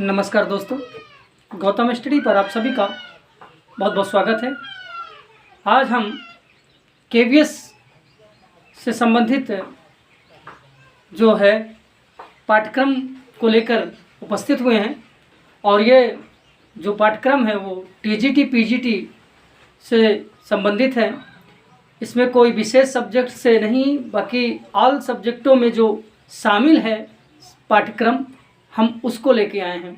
नमस्कार दोस्तों, गौतम स्टडी पर आप सभी का बहुत बहुत स्वागत है। आज हम केवीएस से संबंधित जो है पाठ्यक्रम को लेकर उपस्थित हुए हैं और ये जो पाठ्यक्रम है वो टीजीटी पीजीटी से संबंधित है। इसमें कोई विशेष सब्जेक्ट से नहीं, बाकी ऑल सब्जेक्टों में जो शामिल है पाठ्यक्रम हम उसको लेके आए हैं।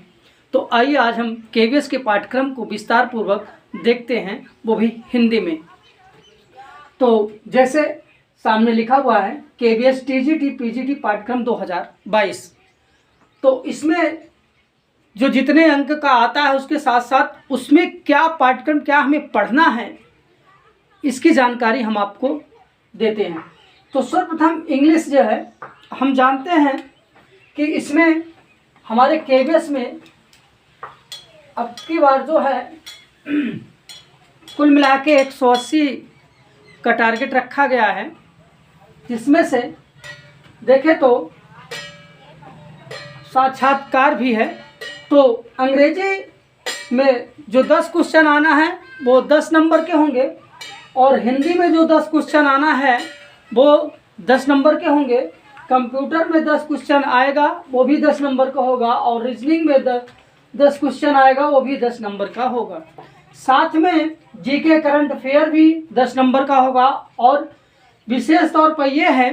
तो आइए आज हम केवीएस के पाठ्यक्रम को विस्तार पूर्वक देखते हैं, वो भी हिंदी में। तो जैसे सामने लिखा हुआ है केवीएस टीजीटी पीजीटी पाठ्यक्रम 2022। तो इसमें जो जितने अंक का आता है उसके साथ साथ उसमें क्या पाठ्यक्रम क्या हमें पढ़ना है इसकी जानकारी हम आपको देते हैं। तो सर्वप्रथम इंग्लिश जो है हम जानते हैं कि इसमें हमारे केवीएस में अब की बार जो है कुल मिला के 180 का टारगेट रखा गया है, जिसमें से देखें तो साक्षात्कार भी है। तो अंग्रेजी में जो 10 क्वेश्चन आना है वो 10 नंबर के होंगे और हिंदी में जो 10 क्वेश्चन आना है वो 10 नंबर के होंगे। कंप्यूटर में 10 क्वेश्चन आएगा वो भी 10 नंबर का होगा और रीजनिंग में 10 क्वेश्चन आएगा वो भी 10 नंबर का होगा। साथ में जीके करंट अफेयर भी 10 नंबर का होगा। और विशेष तौर पर यह है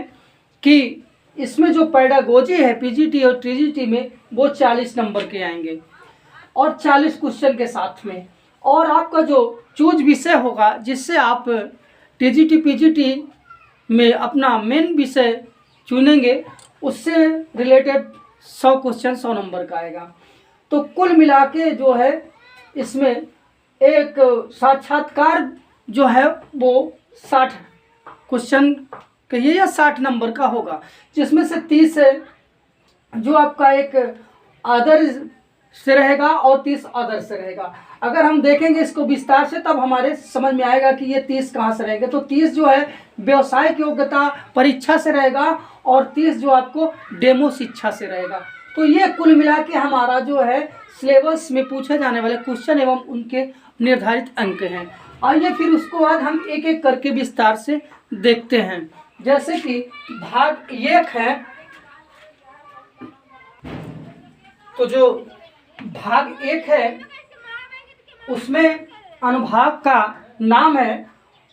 कि इसमें जो पेडागोजी है पीजीटी और टीजीटी में वो 40 नंबर के आएंगे और 40 क्वेश्चन के साथ में। और आपका जो चूज विषय होगा जिससे आप टीजीटी पीजीटी में अपना मेन विषय चुनेंगे उससे रिलेटेड 100 क्वेश्चन 100 नंबर का आएगा। तो कुल मिला के जो है इसमें एक साक्षात्कार जो है वो 60 क्वेश्चन कहिए या 60 नंबर का होगा, जिसमें से 30 जो आपका एक आदर्श से रहेगा और 30 आदर्श से रहेगा। अगर हम देखेंगे इसको विस्तार से तब हमारे समझ में आएगा कि ये 30 कहाँ से रहेंगे। तो 30 जो है व्यावसायिक योग्यता परीक्षा से रहेगा और 30 जो आपको डेमो शिक्षा से रहेगा। तो ये कुल मिला के हमारा जो है सिलेबस में पूछे जाने वाले क्वेश्चन एवं उनके निर्धारित अंक हैं। आइए फिर उसको बाद हम एक एक करके विस्तार से देखते हैं। जैसे कि भाग 1 है, तो जो भाग 1 है उसमें अनुभाग का नाम है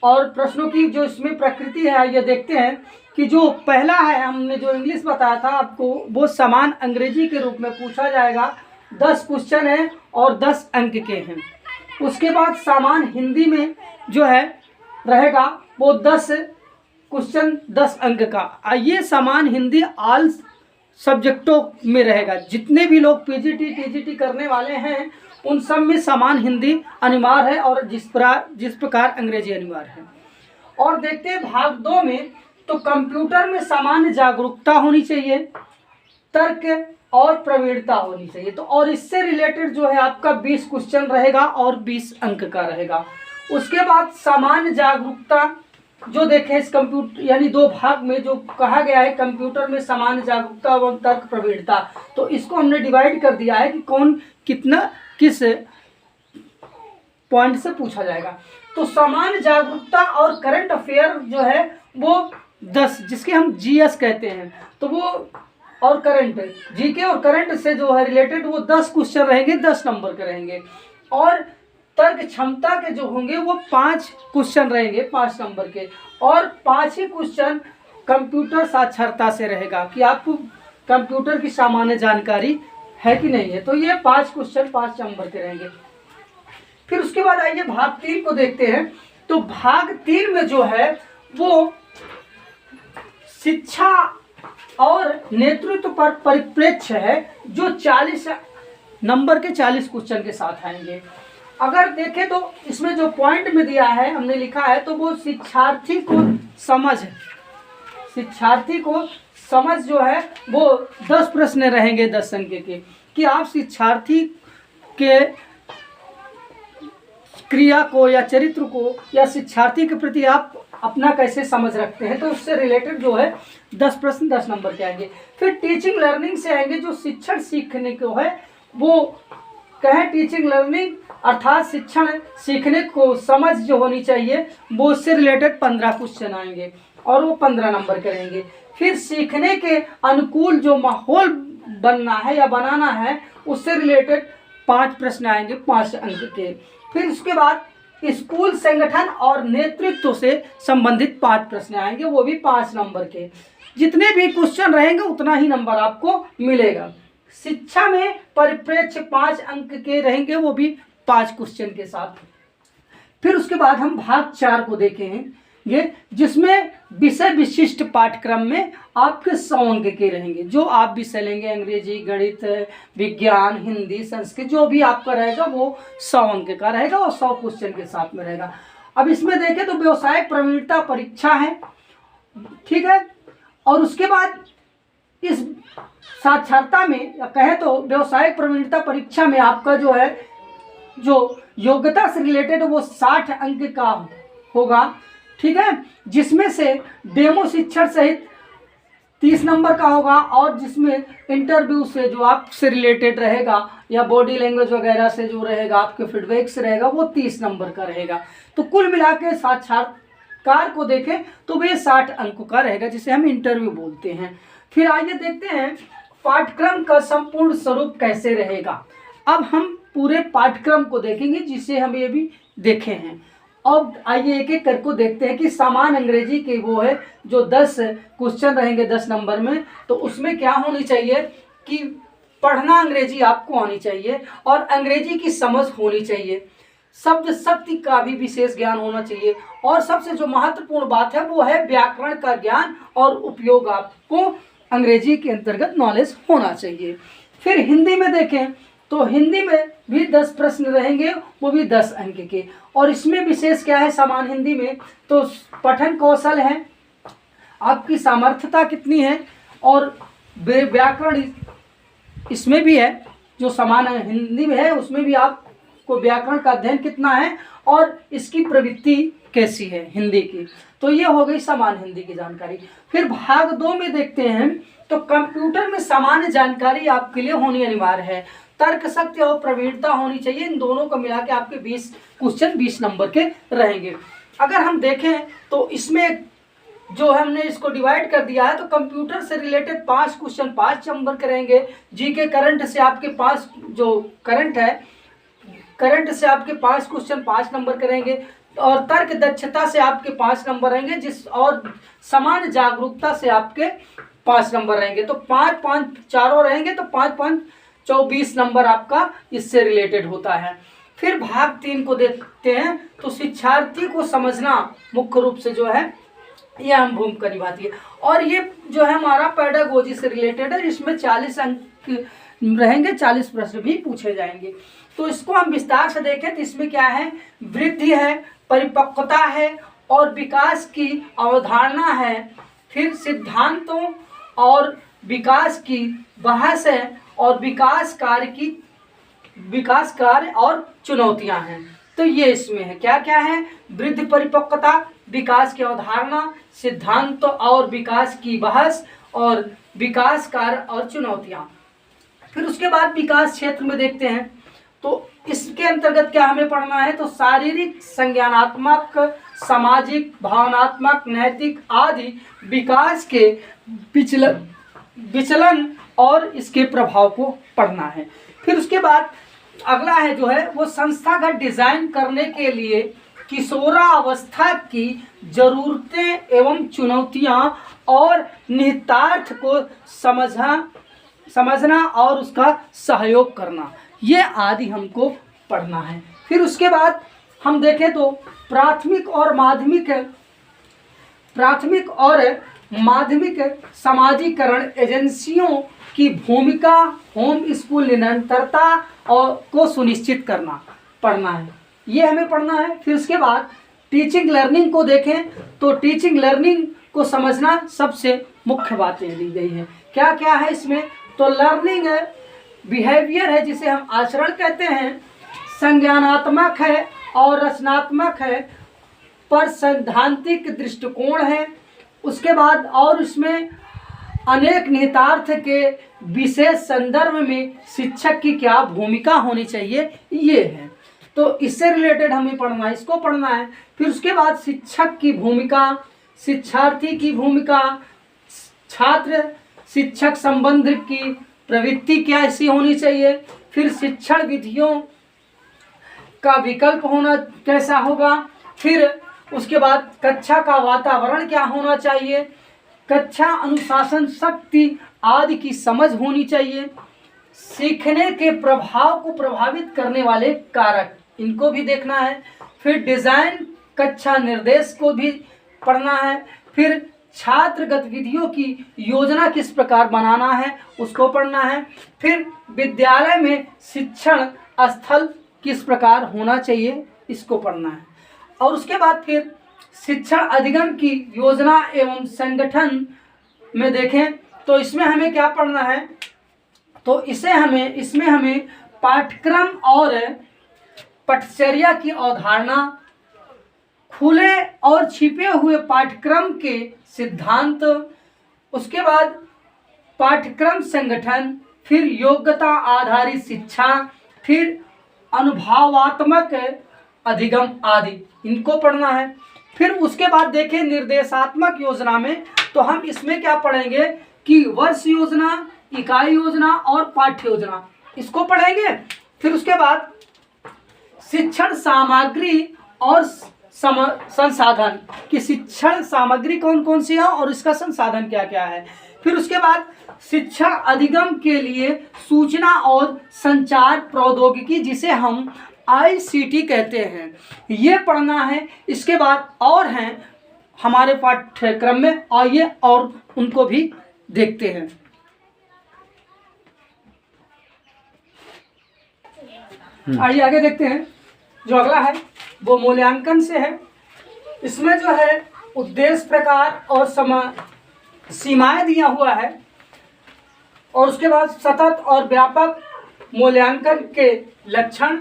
और प्रश्नों की जो इसमें प्रकृति है आइए देखते हैं। कि जो पहला है हमने जो इंग्लिश बताया था आपको वो समान अंग्रेजी के रूप में पूछा जाएगा। 10 क्वेश्चन है और 10 अंक के हैं। उसके बाद समान हिंदी में जो है रहेगा वो 10 क्वेश्चन 10 अंक का। ये समान हिंदी ऑल सब्जेक्टों में रहेगा। जितने भी लोग पीजीटी टीजीटी करने वाले हैं उन सब में समान हिंदी अनिवार्य है और जिस प्रकार अंग्रेजी अनिवार्य है। और देखते हैं भाग 2 में, तो कंप्यूटर में सामान्य जागरूकता होनी चाहिए, तर्क और प्रवीणता होनी चाहिए। तो और इससे रिलेटेड जो है आपका 20 क्वेश्चन रहेगा और 20 अंक का रहेगा। उसके बाद सामान्य जागरूकता जो देखें इस कंप्यूटर यानी 2 भाग में जो कहा गया है कंप्यूटर में सामान्य जागरूकता एवं तर्क प्रवीणता, तो इसको हमने डिवाइड कर दिया है कि कौन कितना किस पॉइंट से पूछा जाएगा। तो सामान्य जागरूकता और करंट अफेयर जो है वो 10 जिसके हम जीएस कहते हैं, तो वो और करंट जीके और करंट से जो है रिलेटेड वो 10 क्वेश्चन रहेंगे, 10 नंबर के रहेंगे। और तर्क क्षमता के जो होंगे वो 5 क्वेश्चन रहेंगे 5 नंबर के। और 5 ही क्वेश्चन कंप्यूटर साक्षरता से रहेगा कि आपको कंप्यूटर की सामान्य जानकारी है कि नहीं है। तो ये 5 क्वेश्चन 5 नंबर के रहेंगे। फिर उसके बाद आइए भाग 3 को देखते हैं। तो भाग 3 में जो है वो शिक्षा और नेतृत्व पर परिप्रेक्ष्य है जो 40 नंबर के 40 क्वेश्चन के साथ आएंगे। अगर देखें तो इसमें जो पॉइंट में दिया है हमने लिखा है तो वो शिक्षार्थी को समझ जो है वो 10 प्रश्न रहेंगे 10 अंक के, कि आप शिक्षार्थी के क्रिया को या चरित्र को या शिक्षार्थी के प्रति आप अपना कैसे समझ रखते हैं। तो उससे रिलेटेड जो है 10 प्रश्न 10 नंबर के आएंगे। फिर टीचिंग लर्निंग से आएंगे जो शिक्षण सीखने को है वो कहें टीचिंग लर्निंग अर्थात शिक्षण सीखने को समझ जो होनी चाहिए, वो उससे रिलेटेड 15 क्वेश्चन आएंगे और वो 15 नंबर के रहेंगे। फिर सीखने के अनुकूल जो माहौल बनना है या बनाना है, उससे रिलेटेड 5 प्रश्न आएंगे 5 अंक के। फिर उसके बाद स्कूल संगठन और नेतृत्व से संबंधित 5 प्रश्न आएंगे, वो भी 5 नंबर के। जितने भी क्वेश्चन रहेंगे उतना ही नंबर आपको मिलेगा। शिक्षा में परिप्रेक्ष्य 5 अंक के रहेंगे, वो भी 5 क्वेश्चन के साथ। फिर उसके बाद हम भाग 4 को देखेंगे, जिसमें विषय विशिष्ट पाठ्यक्रम में आपके 100 अंक के रहेंगे। जो आप विषय लेंगे, अंग्रेजी, गणित, विज्ञान, हिंदी, संस्कृत, जो भी आपका रहेगा वो 100 अंक का रहेगा और 100 क्वेश्चन के साथ में रहेगा। अब इसमें देखें तो व्यवसायिक प्रवीणता परीक्षा है, ठीक है। और उसके बाद इस साक्षरता में या कहे तो व्यवसायिक प्रवीणता परीक्षा में आपका जो है, जो योग्यता से रिलेटेड वो 60 अंक का होगा, ठीक है। जिसमें से डेमो शिक्षण सहित 30 नंबर का होगा, और जिसमें इंटरव्यू से जो आपसे रिलेटेड रहेगा या बॉडी लैंग्वेज वगैरह से जो रहेगा, आपके फीडबैक से रहेगा, वो 30 नंबर का रहेगा। तो कुल मिला के साक्षात्कार को देखें तो वे 60 अंक का रहेगा, जिसे हम इंटरव्यू बोलते हैं। फिर आइए देखते हैं पाठ्यक्रम का संपूर्ण स्वरूप कैसे रहेगा। अब हम पूरे पाठ्यक्रम को देखेंगे, जिसे हम ये भी देखे हैं। अब आइए एक एक करके देखते हैं कि सामान्य अंग्रेजी के वो है जो 10 क्वेश्चन रहेंगे 10 नंबर में। तो उसमें क्या होनी चाहिए कि पढ़ना अंग्रेजी आपको आनी चाहिए और अंग्रेजी की समझ होनी चाहिए। शब्द शक्ति का भी विशेष ज्ञान होना चाहिए, और सबसे जो महत्वपूर्ण बात है वो है व्याकरण का ज्ञान और उपयोग आपको अंग्रेजी के अंतर्गत नॉलेज होना चाहिए। फिर हिंदी में देखें तो हिंदी में भी 10 प्रश्न रहेंगे, वो भी 10 अंक के। और इसमें विशेष क्या है सामान्य हिंदी में, तो पठन कौशल है, आपकी सामर्थ्यता कितनी है, और व्याकरण इसमें भी है। जो सामान्य हिंदी में है उसमें भी आपको व्याकरण का अध्ययन कितना है और इसकी प्रवृत्ति कैसी है हिंदी की। तो ये हो गई सामान्य हिंदी की जानकारी। फिर भाग 2 में देखते हैं तो कंप्यूटर में सामान्य जानकारी आपके लिए होनी अनिवार्य है। तर्क शक्ति और प्रवीणता होनी चाहिए। इन दोनों को मिला के आपके 20 क्वेश्चन 20 नंबर के रहेंगे। अगर हम देखें तो इसमें जो हमने इसको डिवाइड कर दिया है, तो कंप्यूटर से रिलेटेड 5 क्वेश्चन 5 नंबर के रहेंगे। जीके करंट से आपके 5 जो करंट है, करंट से आपके 5 क्वेश्चन 5 नंबर के रहेंगे, और तर्क दक्षता से आपके 5 नंबर रहेंगे, जिस और सामान्य जागरूकता से आपके 5 नंबर रहेंगे। तो 5 5 चारों रहेंगे, तो 5 5 24 नंबर आपका इससे रिलेटेड होता है। फिर भाग 3 को देखते हैं तो शिक्षार्थी को समझना मुख्य रूप से जो है यह अहम भूमिका निभाती है, और ये जो है हमारा पेडागोजी से रिलेटेड है। इसमें 40 अंक रहेंगे, 40 प्रश्न भी पूछे जाएंगे। तो इसको हम विस्तार से देखें तो इसमें क्या है, वृद्धि है, परिपक्वता है, और विकास की अवधारणा है। फिर सिद्धांतों और विकास की बहस है, और विकास कार्य और चुनौतियां हैं। तो ये इसमें है, क्या क्या है, वृद्धि, परिपक्वता, विकास की अवधारणा, सिद्धांत और विकास की बहस, और विकास कार्य और चुनौतियां। फिर उसके बाद विकास क्षेत्र में देखते हैं तो इसके अंतर्गत क्या हमें पढ़ना है, तो शारीरिक, संज्ञानात्मक, सामाजिक, भावनात्मक, नैतिक आदि विकास के विचलन और इसके प्रभाव को पढ़ना है। फिर उसके बाद अगला है जो है वो संस्थागत डिजाइन करने के लिए किशोरावस्था की जरूरतें एवं चुनौतियां और निहितार्थ को समझना और उसका सहयोग करना, ये आदि हमको पढ़ना है। फिर उसके बाद हम देखें तो प्राथमिक और माध्यमिक समाजीकरण एजेंसियों की भूमिका, होम स्कूल निरंतरता और को सुनिश्चित करना पढ़ना है, ये हमें पढ़ना है। फिर उसके बाद टीचिंग लर्निंग को देखें तो टीचिंग लर्निंग को समझना सबसे मुख्य बातें दी गई हैं। क्या क्या है इसमें, तो लर्निंग है, बिहेवियर है जिसे हम आचरण कहते हैं, संज्ञानात्मक है और रचनात्मक है, पर सैद्धांतिक दृष्टिकोण है। उसके बाद और इसमें अनेक निहितार्थ के विशेष संदर्भ में शिक्षक की क्या भूमिका होनी चाहिए, ये है। तो इससे रिलेटेड हमें पढ़ना है, इसको पढ़ना है। फिर उसके बाद शिक्षक की भूमिका, शिक्षार्थी की भूमिका, छात्र शिक्षक संबंध की प्रवृत्ति क्या ऐसी होनी चाहिए, फिर शिक्षण विधियों का विकल्प होना कैसा होगा, फिर उसके बाद कक्षा का वातावरण क्या होना चाहिए, कक्षा अनुशासन शक्ति आदि की समझ होनी चाहिए, सीखने के प्रभाव को प्रभावित करने वाले कारक, इनको भी देखना है। फिर डिजाइन कक्षा निर्देश को भी पढ़ना है। फिर छात्र गतिविधियों की योजना किस प्रकार बनाना है, उसको पढ़ना है। फिर विद्यालय में शिक्षण स्थल किस प्रकार होना चाहिए, इसको पढ़ना है। और उसके बाद फिर शिक्षण अधिगम की योजना एवं संगठन में देखें तो इसमें हमें क्या पढ़ना है, तो इसमें हमें पाठ्यक्रम और पठचर्या की अवधारणा, खुले और छिपे हुए पाठ्यक्रम के सिद्धांत, उसके बाद पाठ्यक्रम संगठन, फिर योग्यता आधारित शिक्षा, फिर अनुभवात्मक अधिगम आदि, इनको पढ़ना है। फिर उसके बाद देखें निर्देशात्मक योजना में, तो हम इसमें क्या पढ़ेंगे कि वर्ष योजना, इकाई योजना और पाठ्य योजना, इसको पढ़ेंगे। फिर उसके बाद शिक्षण सामग्री और संसाधन कि शिक्षण सामग्री कौन कौन सी है और इसका संसाधन क्या क्या है। फिर उसके बाद शिक्षण अधिगम के लिए सूचना और संचार प्रौद्योगिकी, जिसे हम ICT कहते हैं, ये पढ़ना है। इसके बाद और हैं हमारे पाठ्यक्रम में, आइए और उनको भी देखते हैं। आइए आगे देखते हैं। जो अगला है वो मूल्यांकन से है। इसमें जो है उद्देश्य, प्रकार और सीमाएं दिया हुआ है, और उसके बाद सतत और व्यापक मूल्यांकन के लक्षण,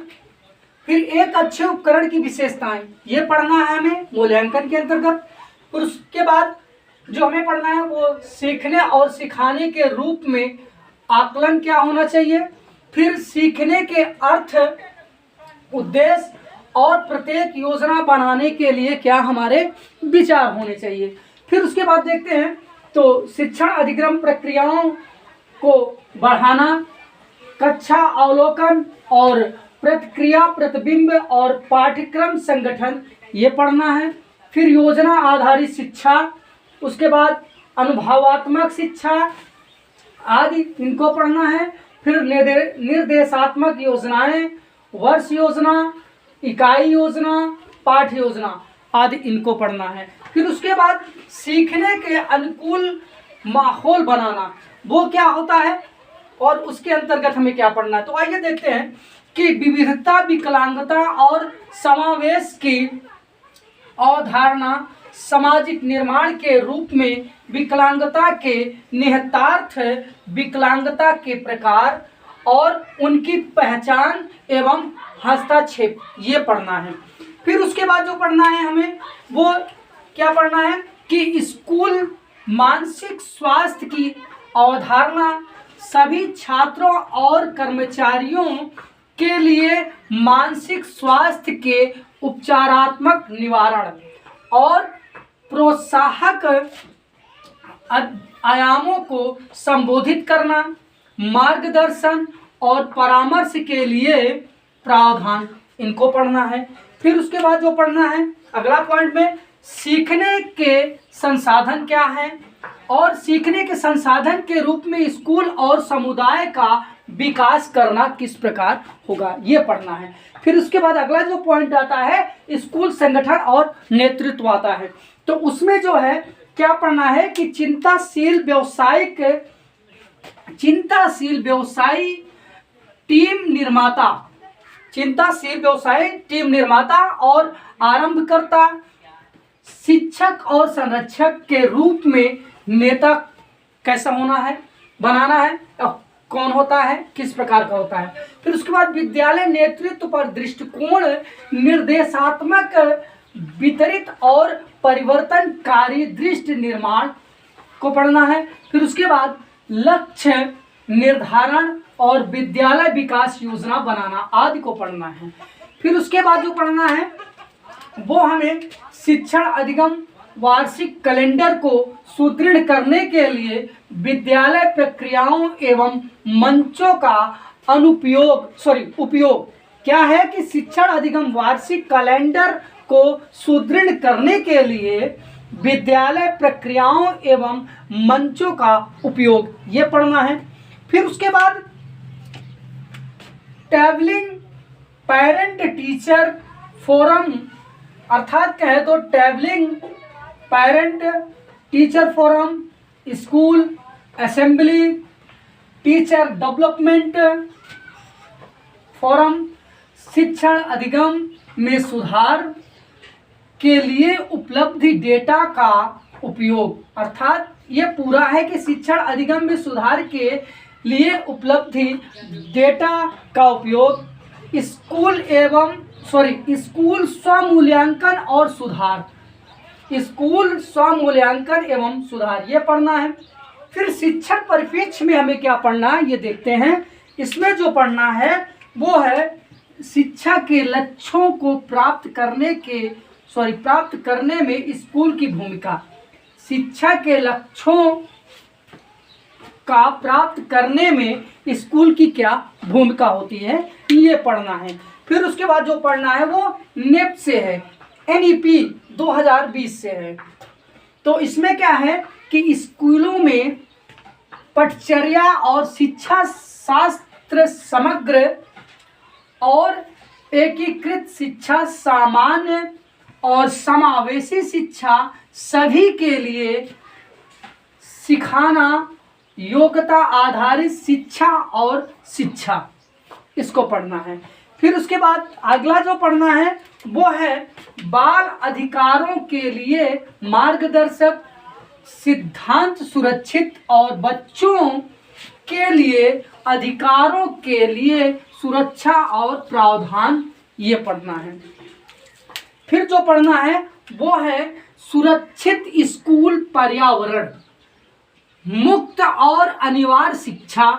फिर एक अच्छे उपकरण की विशेषताएं, ये पढ़ना है हमें मूल्यांकन के अंतर्गत। फिर उसके बाद जो हमें पढ़ना है वो सीखने और सिखाने के रूप में आकलन क्या होना चाहिए, फिर सीखने के अर्थ, उद्देश्य और प्रत्येक योजना बनाने के लिए क्या हमारे विचार होने चाहिए। फिर उसके बाद देखते हैं तो शिक्षण अधिगम प्रक्रियाओं को बढ़ाना, कक्षा अवलोकन और प्रतिक्रिया प्रतिबिंब और पाठ्यक्रम संगठन, ये पढ़ना है। फिर योजना आधारित शिक्षा, उसके बाद अनुभवात्मक शिक्षा आदि, इनको पढ़ना है। फिर निर्देशात्मक योजनाएं, वर्ष योजना, इकाई योजना, पाठ्य योजना आदि, इनको पढ़ना है। फिर उसके बाद सीखने के अनुकूल माहौल बनाना, वो क्या होता है और उसके अंतर्गत हमें क्या पढ़ना है। तो आइए देखते हैं कि विविधता, विकलांगता और समावेश की अवधारणा सामाजिक निर्माण के रूप में विकलांगता के निहितार्थ, विकलांगता के प्रकार और उनकी पहचान एवं हस्तक्षेप, ये पढ़ना है। फिर उसके बाद जो पढ़ना है हमें वो क्या पढ़ना है कि स्कूल मानसिक स्वास्थ्य की अवधारणा, सभी छात्रों और कर्मचारियों के लिए मानसिक स्वास्थ्य के उपचारात्मक निवारण और प्रोत्साहक आयामों को संबोधित करना, मार्गदर्शन और परामर्श के लिए प्रावधान, इनको पढ़ना है। फिर उसके बाद जो पढ़ना है अगला पॉइंट में, सीखने के संसाधन क्या है और सीखने के संसाधन के रूप में स्कूल और समुदाय का विकास करना किस प्रकार होगा, ये पढ़ना है। फिर उसके बाद अगला जो पॉइंट आता है स्कूल संगठन और नेतृत्व आता है। तो उसमें जो है क्या पढ़ना है कि चिंताशील व्यवसायी टीम निर्माता और आरंभकर्ता, शिक्षक और संरक्षक के रूप में नेता कैसा होना है, बनाना है, कौन होता है, किस प्रकार का होता है। फिर उसके बाद विद्यालय नेतृत्व पर दृष्टिकोण, निर्देशात्मक, वितरित और परिवर्तनकारी दृष्टि निर्माण को पढ़ना है। फिर उसके बाद लक्ष्य निर्धारण और विद्यालय विकास योजना बनाना आदि को पढ़ना है। फिर उसके बाद जो पढ़ना है वो हमें शिक्षण अधिगम वार्षिक कैलेंडर को सुदृढ़ करने के लिए विद्यालय प्रक्रियाओं एवं मंचों का उपयोग क्या है कि शिक्षण अधिगम वार्षिक कैलेंडर को सुदृढ़ करने के लिए विद्यालय प्रक्रियाओं एवं मंचों का उपयोग, ये पढ़ना है। फिर उसके बाद ट्रैवलिंग पेरेंट टीचर फोरम, अर्थात कहे तो travelling parent teacher forum, school assembly, teacher development forum, शिक्षण अधिगम में सुधार के लिए उपलब्धि डेटा का उपयोग, अर्थात ये पूरा है कि शिक्षण अधिगम में सुधार के लिए उपलब्धि डेटा का उपयोग, स्कूल स्वमूल्यांकन और सुधार, स्कूल स्वमूल्यांकन एवं सुधार, ये पढ़ना है। फिर शिक्षण परिप्रेक्ष्य में हमें क्या पढ़ना है ये देखते हैं। इसमें जो पढ़ना है वो है शिक्षा के लक्ष्यों को प्राप्त करने में स्कूल की भूमिका, शिक्षा के लक्ष्यों का प्राप्त करने में स्कूल की क्या भूमिका होती है, ये पढ़ना है। फिर उसके बाद जो पढ़ना है वो नेप से है, NEP 2020 से है। तो इसमें क्या है कि स्कूलों में पठचर्या और शिक्षा शास्त्र समग्र और एकीकृत शिक्षा, सामान्य और समावेशी शिक्षा सभी के लिए सिखाना, योग्यता आधारित शिक्षा और शिक्षा, इसको पढ़ना है। फिर उसके बाद अगला जो पढ़ना है वो है बाल अधिकारों के लिए मार्गदर्शक सिद्धांत, सुरक्षित और बच्चों के लिए अधिकारों के लिए सुरक्षा और प्रावधान, ये पढ़ना है। फिर जो पढ़ना है वो है सुरक्षित स्कूल पर्यावरण, मुक्त और अनिवार्य शिक्षा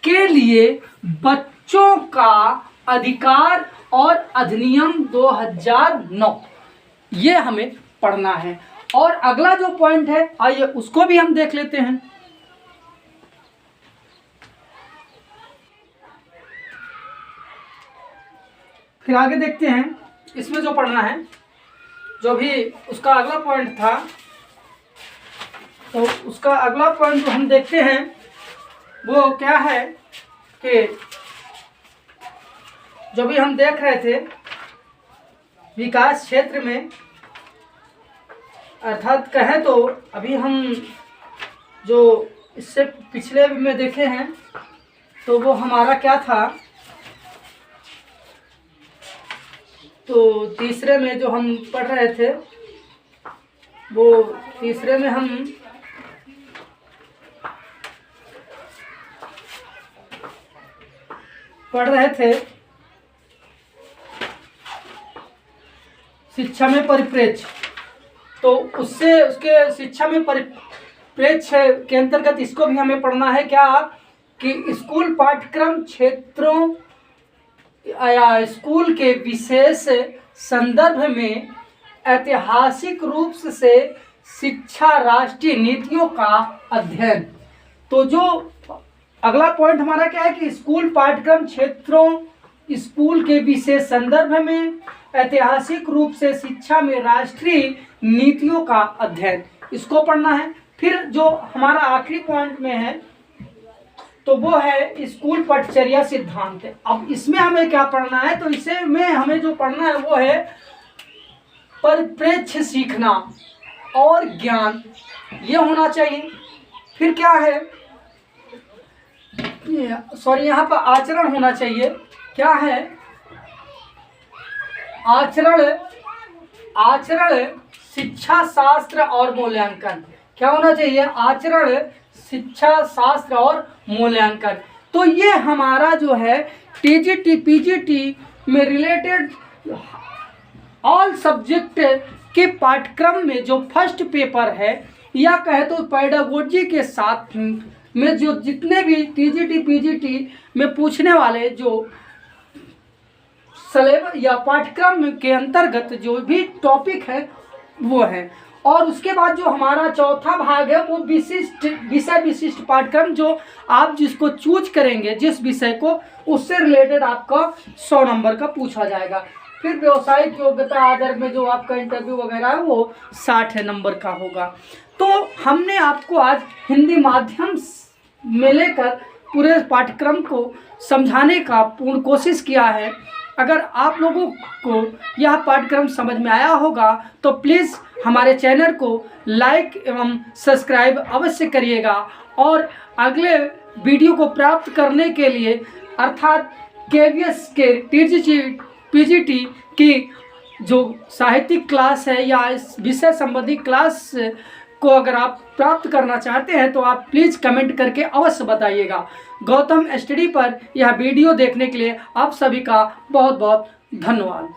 के लिए बच्चों का अधिकार और अधिनियम 2009, ये हमें पढ़ना है। और अगला जो पॉइंट है आइए उसको भी हम देख लेते हैं। फिर आगे देखते हैं इसमें जो पढ़ना है, जो भी उसका अगला पॉइंट था, तो उसका अगला पॉइंट जो हम देखते हैं वो क्या है कि जो भी हम देख रहे थे विकास क्षेत्र में, अर्थात कहें तो अभी हम जो इससे पिछले में देखे हैं तो वो हमारा क्या था, तो तीसरे में जो हम पढ़ रहे थे वो तीसरे में हम पढ़ रहे थे शिक्षा में परिप्रेक्ष्य। तो उसके शिक्षा में परिप्रेक्ष्य के अंतर्गत इसको भी हमें पढ़ना है क्या कि स्कूल पाठ्यक्रम क्षेत्रों या स्कूल के विशेष संदर्भ में ऐतिहासिक रूप से शिक्षा राष्ट्रीय नीतियों का अध्ययन। तो जो अगला पॉइंट हमारा क्या है कि स्कूल पाठ्यक्रम क्षेत्रों, स्कूल के विशेष संदर्भ में ऐतिहासिक रूप से शिक्षा में राष्ट्रीय नीतियों का अध्ययन, इसको पढ़ना है। फिर जो हमारा आखिरी पॉइंट में है तो वो है स्कूल पठचर्या सिद्धांत। अब इसमें हमें क्या पढ़ना है, तो इसे में हमें जो पढ़ना है वो है परिप्रेक्ष्य सीखना और ज्ञान, ये होना चाहिए। फिर क्या है, यहाँ पर आचरण होना चाहिए। क्या है आचरण शिक्षा शास्त्र और मूल्यांकन, क्या होना चाहिए, आचरण शिक्षा शास्त्र और मूल्यांकन। तो ये हमारा जो है टीजीटी पीजीटी में रिलेटेड ऑल सब्जेक्ट के पाठ्यक्रम में जो फर्स्ट पेपर है या कहे तो पेडागोजी के साथ में जो जितने भी टीजीटी पीजीटी में पूछने वाले जो सिलेबस या पाठ्यक्रम के अंतर्गत जो भी टॉपिक है वो है। और उसके बाद जो हमारा चौथा भाग है वो विषय विशिष्ट पाठ्यक्रम, जो आप जिसको चूज करेंगे जिस विषय को, उससे रिलेटेड आपका 100 नंबर का पूछा जाएगा। फिर व्यवसायिक योग्यता आधार में जो आपका इंटरव्यू वगैरह है वो 60 नंबर का होगा। तो हमने आपको आज हिंदी माध्यम में लेकर पूरे पाठ्यक्रम को समझाने का पूर्ण कोशिश किया है। अगर आप लोगों को यह पाठ्यक्रम समझ में आया होगा तो प्लीज़ हमारे चैनल को लाइक एवं सब्सक्राइब अवश्य करिएगा। और अगले वीडियो को प्राप्त करने के लिए अर्थात KVS के टीजीटी पीजीटी की जो साहित्यिक क्लास है या इस विषय संबंधी क्लास को अगर आप प्राप्त करना चाहते हैं तो आप प्लीज़ कमेंट करके अवश्य बताइएगा। गौतम स्टडी पर यह वीडियो देखने के लिए आप सभी का बहुत बहुत धन्यवाद।